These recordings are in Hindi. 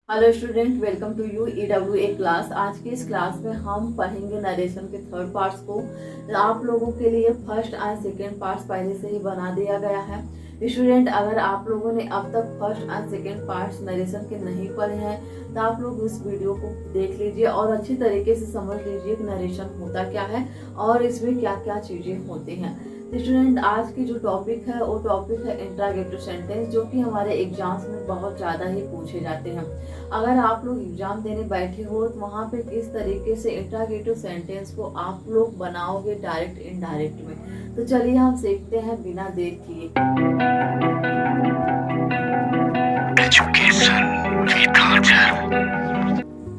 Hello student, welcome to you EWA class. आज की इस क्लास में हम पढ़ेंगे नरेशन के थर्ड पार्ट्स को। आप लोगों के लिए फर्स्ट एंड सेकेंड पार्ट्स पहले से ही बना दिया गया है। स्टूडेंट, अगर आप लोगों ने अब तक first and second parts narration के नहीं पढ़े हैं तो आप लोग इस वीडियो को देख लीजिए और अच्छी तरीके से समझ लीजिए कि नरेशन होता क्या है और इसमें क्या क्या चीजें होती हैं। स्टूडेंट, आज की जो टॉपिक है वो टॉपिक है इंट्रागेटिव सेंटेंस, जो कि हमारे एग्जाम्स में बहुत ज़्यादा ही पूछे जाते हैं। अगर आप लोग एग्जाम देने बैठे हो तो वहाँ पे किस तरीके से इंट्रागेटिव सेंटेंस को आप लोग बनाओगे डायरेक्ट इनडायरेक्ट में। तो चलिए हम सीखते हैं बिना देर किए।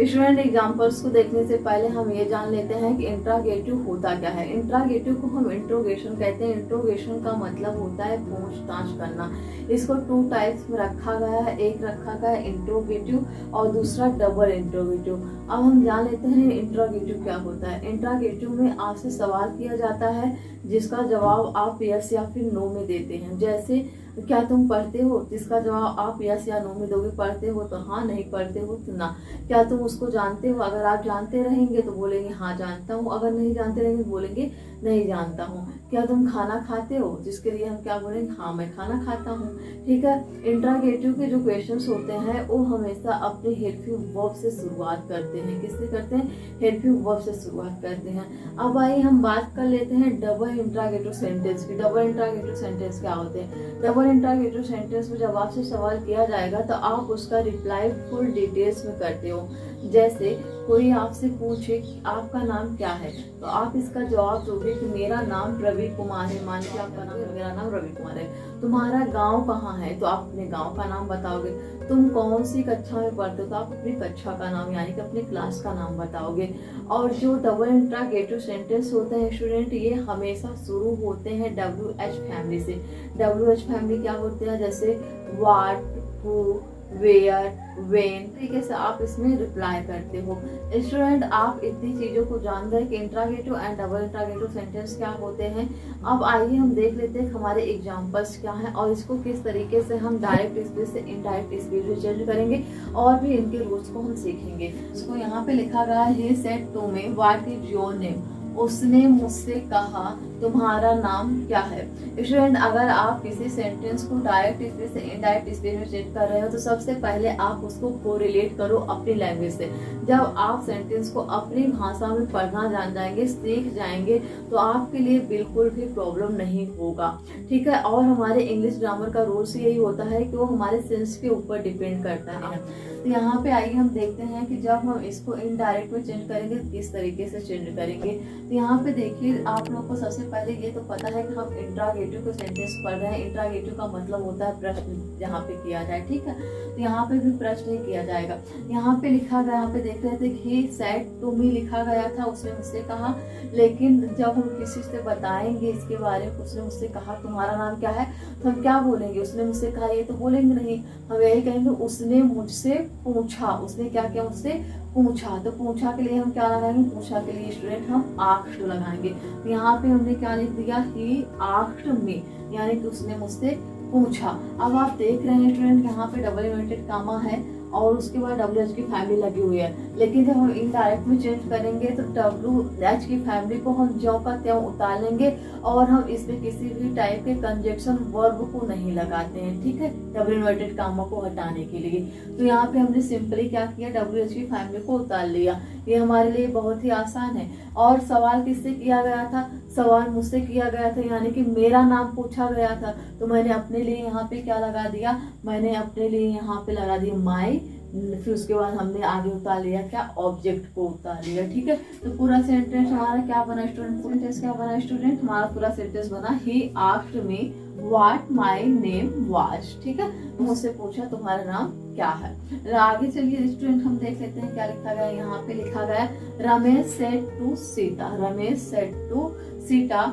स्टूडेंट, एग्जाम्पल्स को देखने से पहले हम ये जान लेते हैं कि इंट्रागेटिव होता क्या है। इंट्रागेटिव को हम इंट्रोगेशन कहते हैं। इंट्रोगेशन का मतलब होता है पूछताछ करना। इसको टू टाइप्स में रखा गया है। एक रखा गया है इंट्रोगेटिव और दूसरा डबल इंट्रोगेटिव। अब हम जान लेते हैं इंट्रागेटिव क्या होता है। इंट्रागेटिव में आपसे सवाल किया जाता है जिसका जवाब आप यस या फिर नो में देते हैं। जैसे क्या तुम पढ़ते हो, जिसका जवाब आप यस या नो में दोगे। पढ़ते हो तो हाँ, नहीं पढ़ते हो तो ना। क्या तुम उसको जानते हो, अगर आप जानते रहेंगे तो बोलेंगे हाँ जानता हूँ, अगर नहीं जानते रहेंगे बोलेंगे नहीं जानता हूँ। क्या तुम खाना खाते हो, जिसके लिए हम क्या बोलेंगे, हाँ मैं खाना खाता हूँ। ठीक है। इंट्रागेटिव के जो क्वेश्चंस होते हैं वो हमेशा अपने हेल्पिंग वर्ब से शुरुआत करते हैं। किससे करते हैं? हेल्पिंग वर्ब से शुरुआत करते हैं। अब आइए हम बात कर लेते हैं डबल इंट्रागेटिव सेंटेंस की। डबल इंट्रागेटिव सेंटेंस क्या होते हैं? डबल इंट्रागेटिव सेंटेंस में जब आपसे सवाल किया जाएगा तो आप उसका रिप्लाई फुल डिटेल्स में करते हो। जैसे कोई आपसे पूछे कि आपका नाम क्या है तो आप इसका जवाब दोगे कि मेरा नाम रवि कुमार है। मान लीजिए आपका नाम, मेरा नाम रवि कुमार है। तुम्हारा गांव कहाँ है तो आप अपने गांव का नाम बताओगे। तुम कौन सी कक्षा में पढ़ते हो तो आप अपनी कक्षा का नाम यानी कि अपने क्लास का नाम बताओगे। और जो डबल इंट्रागेटिव सेंटेंस होते हैं स्टूडेंट, ये हमेशा शुरू होते हैं WH फैमिली से। WH फैमिली क्या होते हैं? जैसे व्हाट, हु, वेयर, वेन, तरीके से आप इसमें रिप्लाई करते हो। स्टूडेंट, आप इतनी चीजों को जान गए कि interrogative and double interrogative sentence क्या होते हैं। अब आइए हम देख लेते हैं हमारे एग्जांपल्स क्या हैं और इसको किस तरीके से हम डायरेक्ट स्पीच से इनडायरेक्ट स्पीच में चेंज करेंगे और भी इनके रूल्स को हम सीखेंगे। इसको यहाँ पे लिखा गया है, he said to me what is your name. उसने मुझसे कहा तुम्हारा नाम क्या है। स्टूडेंट, अगर आप किसी सेंटेंस को डायरेक्ट स्पीच से इनडायरेक्ट स्पीच में चेंज कर रहे हो तो सबसे पहले आप उसको कोरिलेट करो अपनी लैंग्वेज से। जब आप सेंटेंस को अपनी भाषा में पढ़ना जान जाएंगे, सीख जाएंगे, तो आपके लिए बिल्कुल भी प्रॉब्लम नहीं होगा। ठीक है। और हमारे इंग्लिश ग्रामर का रूल्स यही होता है कि वो हमारे सेंस के ऊपर डिपेंड करता है। तो यहाँ पे आइए हम देखते हैं कि जब हम इसको इनडायरेक्ट में चेंज करेंगे किस तरीके से चेंज करेंगे। तो यहाँ पे देखिए, आप लोग को सबसे पहले ये तो पता है कि हम इंट्रागेटिव का सेंटेंस पढ़ रहे हैं। इंट्रागेटिव का मतलब होता है प्रश्न जहाँ पे किया जाए। ठीक है। तो यहाँ पे भी प्रश्न ही किया जाएगा। यहाँ पे लिखा गया, यहाँ पे देख रहे थे ही सेड टू मी लिखा गया था, उसने मुझसे कहा। लेकिन जब हम किसी से बताएंगे इसके बारे में, उसने मुझसे कहा तुम्हारा नाम क्या है, तो हम क्या बोलेंगे? उसने मुझसे कहा, ये तो बोलेंगे नहीं, हम यही कहेंगे उसने मुझसे पूछा। उसने क्या किया? मुझसे पूछा। तो पूछा के लिए हम क्या लगाएंगे? पूछा के लिए स्टूडेंट हम आस्क्ड लगाएंगे। तो यहाँ पे हमने क्या लिख दिया? ही आस्क्ड मी, यानी कि उसने मुझसे पूछा। अब आप देख रहे हैं स्टूडेंट, यहाँ पे डबल इन्वर्टेड कामा है और उसके बाद WH की फैमिली लगी हुई है। लेकिन जब हम इनडायरेक्ट में चेंज करेंगे तो WH की फैमिली को हम ज्यों का त्यों उतार लेंगे और हम इसमें किसी भी टाइप के कंजक्शन वर्ब को नहीं लगाते हैं। ठीक है। डबल इन्वर्टेड कामा को हटाने के लिए तो यहाँ पे हमने सिंपली क्या किया? WH की फैमिली को उतार लिया। ये हमारे लिए बहुत ही आसान है। और सवाल किससे किया गया था? सवाल मुझसे किया गया था, यानी कि मेरा नाम पूछा गया था। तो मैंने अपने लिए यहाँ पे क्या लगा दिया? मैंने अपने लिए यहाँ पे लगा दिया माई। फिर उसके बाद हमने आगे उतार लिया क्या? ऑब्जेक्ट को उतार लिया। ठीक है। तो पूरा सेंटेंस हमारा क्या बना स्टूडेंट? सेंटेंस क्या बना स्टूडेंट? हमारा पूरा सेंटेंस बना he asked me what my name was. ठीक है। मुझसे पूछा तुम्हारा नाम क्या है। आगे चलिए स्टूडेंट, हम देख लेते हैं क्या लिखा गया। यहाँ पे लिखा गया, Ramesh said to Sita. Ramesh said to Sita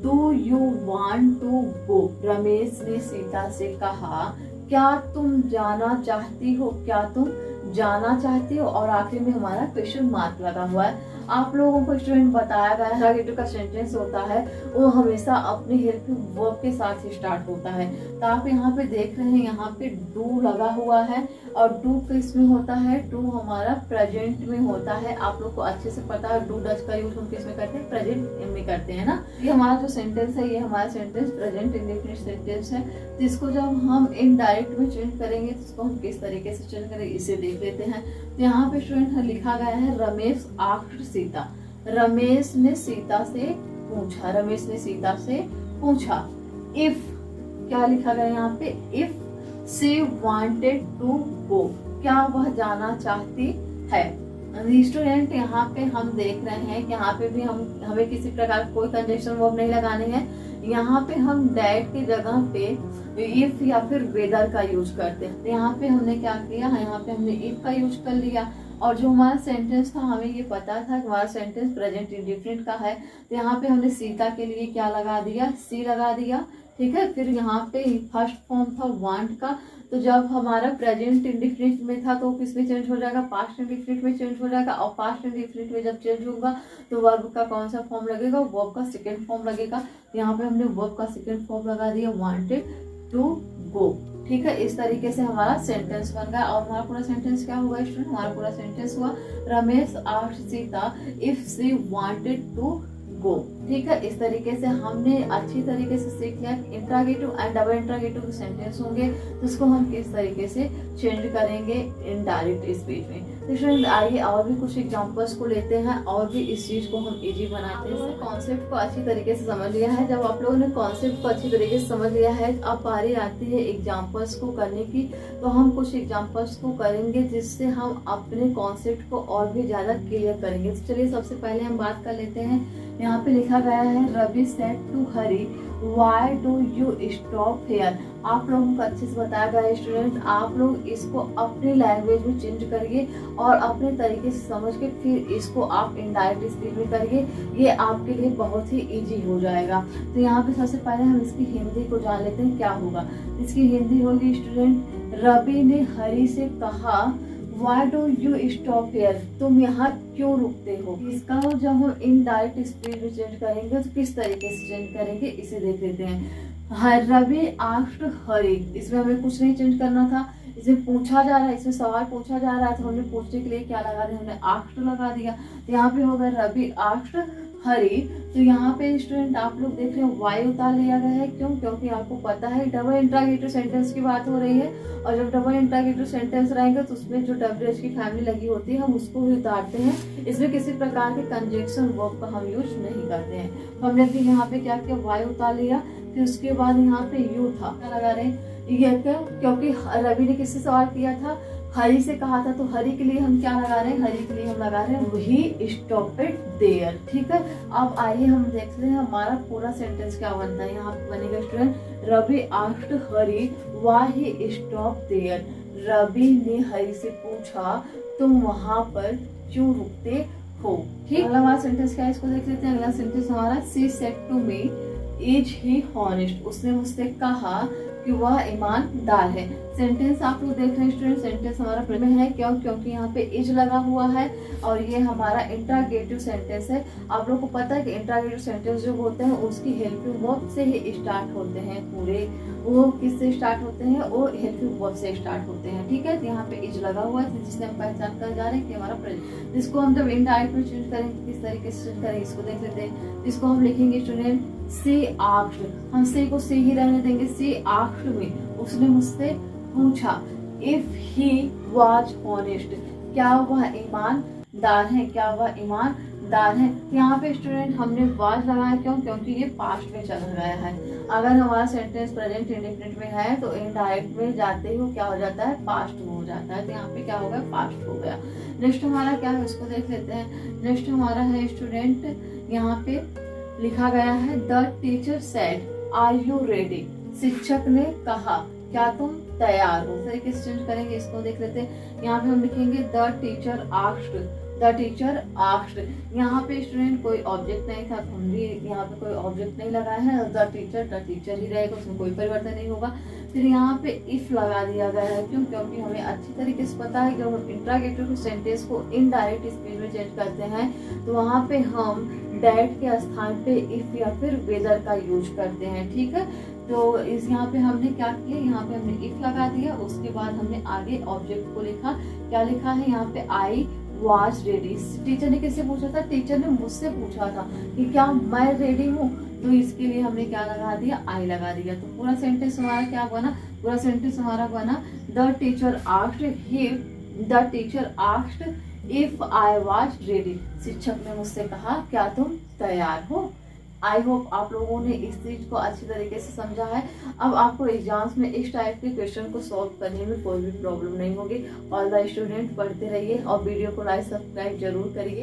do you want to go. Ramesh ने सीता से कहा क्या तुम जाना चाहती हो? क्या तुम जाना चाहती हो? और आखिर में हमारा क्वेश्चन मार्क लगा हुआ है। आप लोगों को स्टूडेंट बताया गया है इंट्रोगेटिव का सेंटेंस होता है वो हमेशा अपने हेल्पिंग वर्ब के साथ ही स्टार्ट होता है। तो आप यहाँ पे देख रहे हैं यहाँ पे डू लगा हुआ है और डू किस में होता है, डू हमारा प्रेजेंट में होता है। आप लोग को अच्छे से पता है डू डच का यूज हम किस में करते हैं, प्रेजेंट में करते हैं ना। ये हमारा जो सेंटेंस है ये हमारा सेंटेंस प्रेजेंट इंडेफिनिट सेंटेंस है, जिसको जब हम इनडायरेक्ट में चेंज करेंगे तो इसको हम किस तरीके से चेंज करेंगे इसे देख लेते हैं। तो यहाँ पे स्टूडेंट लिखा गया है रमेश आस्क्ड सीता, रमेश ने सीता से पूछा, रमेश ने सीता से पूछा। इफ क्या लिखा गया यहाँ पे, if she wanted to go, क्या वह जाना चाहती है। स्टूडेंट यहाँ पे हम देख रहे हैं कि यहाँ पे भी हमें किसी प्रकार कोई कंजक्शन वर्ब नहीं लगाने हैं। यहाँ पे हम दैट की जगह पे इफ या फिर वेदर का यूज करते हैं। तो यहाँ पे हमने क्या किया, यहाँ पे हमने इफ का यूज कर लिया और जो हमारा सेंटेंस था हमें ये पता था कि हमारा सेंटेंस प्रेजेंट इंडिफिनिट का है। तो यहाँ पे हमने सीता के लिए क्या लगा दिया, सी लगा दिया, ठीक है। फिर यहाँ पे फर्स्ट फॉर्म था वांट का, तो जब हमारा प्रेजेंट इंडिफिनिट में था तो किस में चेंज हो जाएगा, पास्ट इंडिफिनिट में चेंज हो जाएगा। और पास्ट इंडिफिनिट में जब चेंज होगा तो वर्ब का कौन सा फॉर्म लगेगा, वर्ब का सेकंड फॉर्म लगेगा। तो यहाँ पे हमने वर्ब का सेकंड फॉर्म लगा दिया, वांटेड टू गो, ठीक है। इस तरीके से हमारा सेंटेंस बन गया। और हमारा पूरा सेंटेंस क्या होगा स्टूडेंट, हमारा पूरा सेंटेंस हुआ Ramesh asked Sita if she wanted to go, ठीक है। इस तरीके से हमने अच्छी तरीके से सीख लिया इंट्रोगेटिव एंड डबल इंट्रोगेटिव के सेंटेंस होंगे तो उसको हम किस तरीके से चेंज करेंगे इनडायरेक्ट स्पीच में। तो स्टूडेंट आइए और भी कुछ एग्जांपल्स को लेते हैं और भी इस चीज को हम इजी बनाते हैं। कॉन्सेप्ट को अच्छी तरीके से समझ लिया है, जब आप लोगों ने कॉन्सेप्ट को अच्छी तरीके से समझ लिया है अब बारी आती है एग्जाम्पल्स को करने की। तो हम कुछ एग्जाम्पल्स को करेंगे जिससे हम अपने कॉन्सेप्ट को और भी ज्यादा क्लियर करेंगे। तो चलिए सबसे पहले हम बात कर लेते हैं। यहाँ पे लिखा गया है Ravi said to Hari why do you stop here. आप लोगों को अच्छे से बताया गया है स्टूडेंट, आप लोग इसको अपने लैंग्वेज में चेंज करिए और अपने तरीके से समझ के फिर इसको आप इनडायरेक्ट स्पीच में करिए, ये आपके लिए बहुत ही इजी हो जाएगा। तो यहाँ पे सबसे पहले हम इसकी हिंदी को जान लेते हैं क्या होगा। इसकी हिंदी होगी स्टूडेंट, रवि ने हरी से कहा Why do you stop here? तुम यहाँ क्यों रुकते हो। इसका जब हम इनडायरेक्ट स्पीच में चेंज करेंगे तो किस तरीके से चेंज करेंगे इसे देख लेते हैं। रवि आस्क्ड हरी, इसमें हमें कुछ नहीं चेंज करना था, इसमें पूछा जा रहा है, इसमें सवाल पूछा जा रहा है तो हमने पूछने के लिए क्या लगा दिया, हमने आस्क्ड लगा दिया। तो यहाँ पे होगा रवि आस्क्ड हरी। तो यहाँ पे स्टूडेंट आप लोग देख रहे हैं वाई उतार लिया गया है, क्यों, क्योंकि आपको पता है डबल इंट्रोगेटिव सेंटेंस की बात हो रही है और जब डबल इंट्रोगेटिव सेंटेंस रहेंगे तो उसमें जो WH की फैमिली लगी होती है हम उसको भी उतारते हैं। इसमें किसी प्रकार के कंजक्शन वर्ब का हम यूज नहीं करते हैं। तो हमने भी यहाँ पे क्या किया, वाई उतार लिया। फिर उसके बाद यहाँ पे यू था, क्या लगा रहे ये क्यों, क्योंकि रवि ने किससे सवाल किया था, हरी से कहा था। तो हरी के लिए हम क्या लगा रहे हैं, हरी के लिए हम लगा रहे हैं वही स्टॉपेड देयर, ठीक है। अब आइए हम देखते हैं हमारा पूरा सेंटेंस क्या बनता है। यहाँ पे बनेगा student, Ravi asked Hari why he stop there. Ravi ने हरी से पूछा तुम वहां पर क्यों रुकते हो, ठीक। अगला हमारा सेंटेंस क्या है इसको देख लेते हैं। अगला सेंटेंस हमारा, she said to me is he honest, उसने मुझसे कहा कि वह ईमानदार है। सेंटेंस आप लोग देख रहे हैं स्टूडेंट, सेंटेंस हमारा में है क्यों, क्योंकि यहाँ पे इज लगा हुआ है और ये हमारा इंट्रोगेटिव सेंटेंस है। आप लोग को पता है कि इंट्रोगेटिव सेंटेंस जो होते हैं उसकी हेल्पिंग वर्ब से ही स्टार्ट होते हैं पूरे। वो किससे स्टार्ट होते हैं, वो हेल्पिंग वर्ब से स्टार्ट होते हैं, ठीक है। तो यहाँ पे इज लगा हुआ है जिससे हम पहचान कर जा रहे हैं कि हमारा प्रेजेंट। जिसको हम जब इनडायरेक्ट में चेंज करेंगे किस तरीके से चेंज करेंगे इसको देख लेते हैं। इसको हम लिखेंगे स्टूडेंट, शी आस्क्ड, हम सी को सी ही रहने देंगे। शी आस्क्ड मी, उसने मुझसे पूछा। इफ ही वाज ऑनेस्ट, क्या वह ईमानदार है, क्या वह ईमानदार है। यहाँ पे स्टूडेंट हमने वाज लगाया क्यों, क्योंकि ये पास्ट में चला गया है। अगर हमारा सेंटेंस प्रेजेंट इंडेफिनिट में है तो इनडायरेक्ट में जाते ही क्या हो जाता है, पास्ट हो जाता है। तो यहाँ पे क्या हो गया, पास्ट हो गया। नेक्स्ट हमारा क्या है उसको देख लेते हैं। नेक्स्ट हमारा है स्टूडेंट, यहाँ पे लिखा गया है the teacher said are you ready, शिक्षक ने कहा क्या तुम तैयार हो। तरीके से चेंज करेंगे इसको देख लेते हैं। यहाँ पे हम लिखेंगे the teacher asked the teacher asked, यहाँ पे स्टूडेंट कोई ऑब्जेक्ट नहीं था, हम भी यहाँ पे कोई ऑब्जेक्ट नहीं लगाया है, द टीचर ही रहेगा, उसमें कोई परिवर्तन नहीं होगा। फिर यहाँ पे इफ लगा दिया गया है, क्यों? क्योंकि हमें अच्छी तरीके से पता है कि जब हम इंट्रागेटिव सेंटेंस को इनडायरेक्ट स्पीच में चेंज करते हैं तो वहाँ पे हम डैट के स्थान पे इफ या फिर वेदर का यूज करते हैं, ठीक है। तो इस यहाँ पे हमने क्या किया, यहाँ पे हमने इफ लगा दिया, उसके बाद हमने आगे ऑब्जेक्ट को लिखा। क्या लिखा है यहाँ पे? I was ready. टीचर ने किससे पूछा था? टीचर ने मुझसे पूछा था कि क्या मैं रेडी हूँ, तो इसके लिए हमने क्या लगा दिया? आई लगा दिया। तो पूरा सेंटेंस हमारा क्या बना? पूरा सेंटेंस हमारा बना the teacher asked if I was ready. शिक्षक ने मुझसे कहा क्या तुम तैयार हो। आई होप आप लोगों ने इस चीज को अच्छी तरीके से समझा है। अब आपको एग्जाम्स में इस टाइप के क्वेश्चन को सॉल्व करने में कोई भी प्रॉब्लम नहीं होगी। ऑल द स्टूडेंट पढ़ते रहिए और वीडियो को लाइक सब्सक्राइब जरूर करिए।